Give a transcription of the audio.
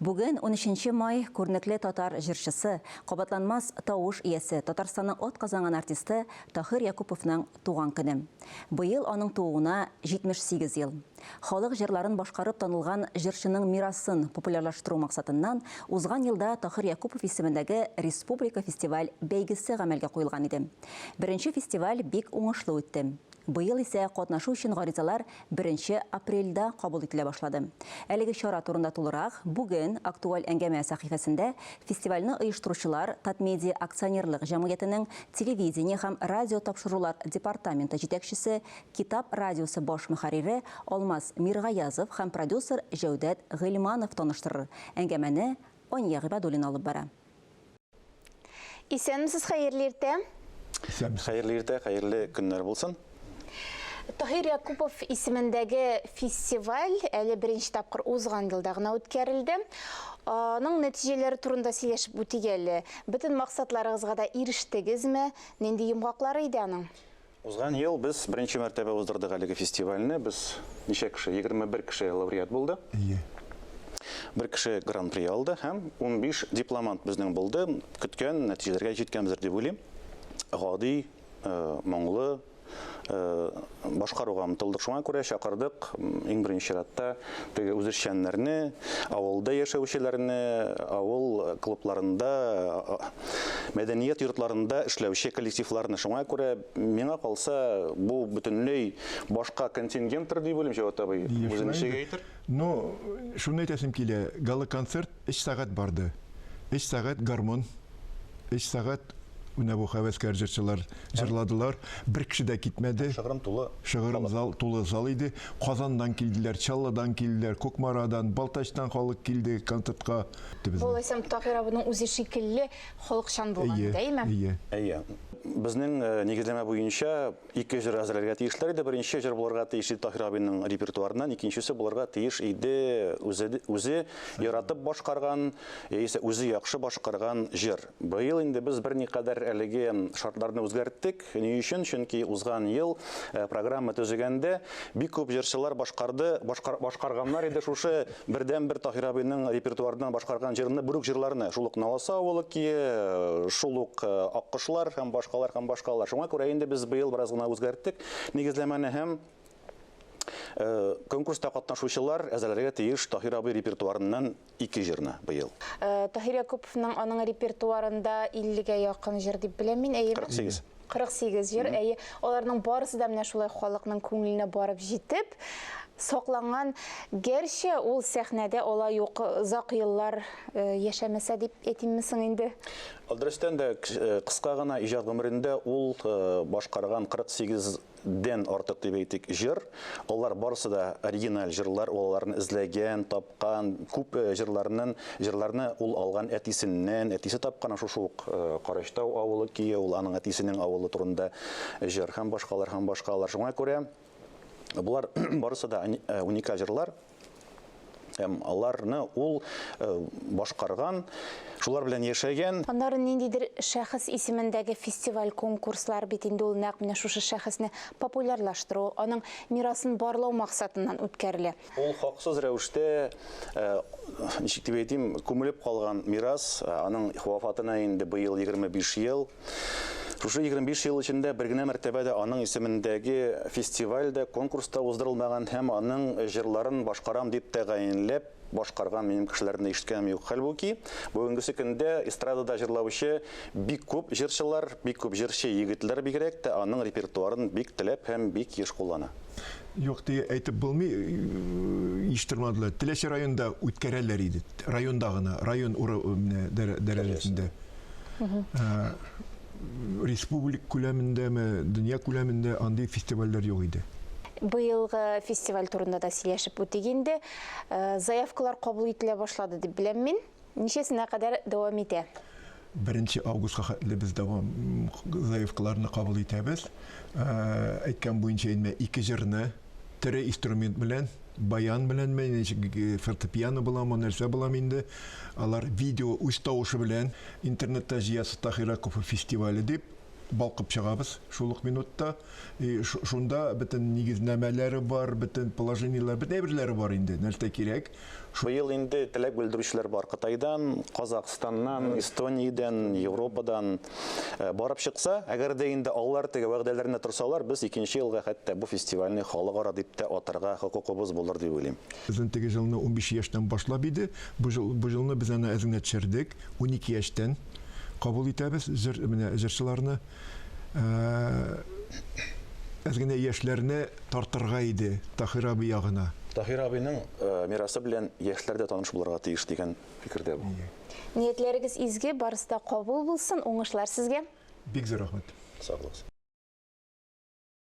Бүген 13 май күрнекле татар җырчысы, кабатланмас тавыш иясе, Татарстанның от казанган артисты Тахир Якуповның туган көне. Быел аның тууына 78 ел. Халык җырларын башкарып танылган җырчының мирасын популярлаштыру максатыннан узган елда Тахир Якупов исемендәге Республика фестиваль бәйгесе гамәлгә куелган иде. Беренче фестиваль бик уңышлы үтте. Быел исә катнашу өчен гаризалар 1 апрельдә кабул ителә башлады. Әлеге чара турында тулырак бүген актуаль әңгәмә сәхифәсендә фестивальне оештыручылар Татмедиа акционерлык җәмгыятенең телевидение һәм радио тапшырулар департаменты җитәкчесе, Китап радиосы баш мөхәррире Алмаз Миргаязов һәм продюсер Җәүдәт Гыйльманов таныштырыр. Әңгәмәне Ания Гыйбадуллина алып бара. Исәнмесез, хәерле иртә. Хәерле иртә, хәерле көннәр булсын. Тахир Якупов исемендәге фестиваль әле беренче тапкыр узган елда гына үткәрелде. Аның нәтиҗәләре турында сөйләшеп үтик әле. Бөтен максатларыгызга да ирештегезме? Нинди йомгаклары иде аның? Узган ел без беренче мәртәбә уздырдык әлеге фестивальне. Без ничә кеше, 21 кеше лауреат булды. Бер кеше гран-при алды һәм 15 дипломант безнең булды. Көткән нәтиҗәләргә җиткәнбез дип уйлыйм. Гади, моңлы башкаруга омтылдык. Шуңа күрә чакырдык иң беренче чиратта үзешчәннәрне, авылда яшәүчеләрне, авыл клубларында, мәдәният йортларында эшләүче коллективларны. Шуңа күрә миңа калса бу бөтенләй башка контингенттер дип уйлыйм, Җават абый. Үзен ничек әйтер? Ну, шуны әйтәсем килә. Гала-концерт 3 сәгать барды. 3 сәгать гармон, 3 сәгать Менә бу хәвәскәр җырчылар җырладылар. Бер кеше дә китмәде. Шыгрым зал, тулы зал иде. Казандан килделәр, Чаллыдан килделәр, Кукмарадан, Балтачтан халык килде концертка. Буласам Тахир абының үзе шикелле халыкчан булган, дәйме? Әйе. Безнең нигезләмә буенча 2 җыр әзерләргә тиешләр иде. Беренче җыр булырга тиеш иде Тахир абының репертуарыннан, икенчесе булырга тиеш иде үзе яратып башкарган, яисә үзе яхшы башкарган җыр. Быел инде без берникадәр әлеге шартларны үзгәрттек. Ни өчен? Чөнки узган ел программа төзегәндә бик күп җырчылар башкарганнар иде шушы бердән-бер Тахир абыйның репертуарыннан башкарган җырны, бүрек җырларны. Шул ук Наласа авылы кие, шул ук Аккошлар һәм башкалар. Шуңа күрә инде без быел бераз гына үзгәрттек. Нигезләмәне һәм конкурста катнашучылар әзерләргә тиеш Тахир абый репертуарыннан 2 җырны быел. Тахир Якуповның аның репертуарында 50-гә якын җыр дип беләм мин. 48 җыр. Аларның барысы да менә шулай халыкның күңеленә барып җитеп сакланган. Гәрчә ул сәхнәдә алай ук озак еллар яшәмәсә дип әйтиммесең инде. Алдрыстан да кыска гына иҗат гомерендә ул башкарган 48-дән артык дип әйтик җыр. Алар барысы да оригиналь җырлар, аларны эзләгән, тапкан, күп җырларны ул алган әтисеннән, әтисе тапкан шушы ук Караштау авылы кие, ул аның әтисенең авылы турында җыр һәм башкалар. Шуңа күрә булар барысы да уникаль җырлар. Аларны ул башкарган, шулар белән яшәгән. Аннары ниндидер шәхес исемендәге фестиваль конкурслар бит инде ул нәкъ менә шушы шәхесне популярлаштыру, аның мирасын барлау максатыннан үткәрелә. Ул хаксыз рәвештә, ничек дип әйтим, күмелеп калган мирас, аның вафатына инде быел 25 ел. Шушы 25 ел эчендә бер генә мәртәбәдә аның исемендәге фестивальдә, конкурста уздырылмаган һәм аның җырларын башкарам дип тәгаенләп башкарган минем кешеләрне ишеткәнем юк. Хәлбуки, бүгенге көндә эстрадада җырлаучы бик күп җырчылар, бик күп җырчы егетләр бигрәк тә аның репертуарын бик теләп һәм бик еш куллана. Юк, әйтеп булмый, ишеттермәделәр. Теләче районда үткәрәләр иде. Районда гына, район дәрәҗәсендә. Республик күләмендәме, дөнья күләмендә андый фестивальләр юк иде. Быелгы фестиваль турында да сөйләшеп үтик инде. Заявкалар кабул ителә башлады дип беләм мин. Ничәсенә кадәр дәвам итә? 1 августка хәтле без дәвам заявкаларны кабул итәбез. Әйткән буенча инде 2 җырны тере инструмент белән, баян белән, фортепиано буламы, нәрсә булам инде. Алар видео үз тавышы белән интернетта җыясы Тахир Якупов фестивале дип балқып чыгабыз шулык минутта. Шунда бөтен нигезнәмәләре бар, бөтен положениеләр, бөтен әйберләре бар инде. Нәрсә кирәк? Быел инде теләк белдерүчеләр бар Кытайдан, Казакъстаннан, Эстониядән, Европадан барып чыкса, әгәр дә инде алар теге вәгъдәләренә торсалар, без 2нче елга хәтта бу фестивальне халыкара дип тә атарга хокукыбыз булыр дип уйлыйм. Безнең теге җылны 15 яшьтән башлап иде. Бу җылны без аны әзеңә төшердек. 12 яшьтән кабул итәбез җырчыларны. Әзгенә яшьләрне тартырга иде Таһир абый ягына. Таһир абыйның мирасы белән яшьләр дә таныш булырга тиеш дигән фикердә бу. Ниетләрегез изге, барысы да кабул булсын, уңышлар сезгә. Бик зур рәхмәт. Саглык.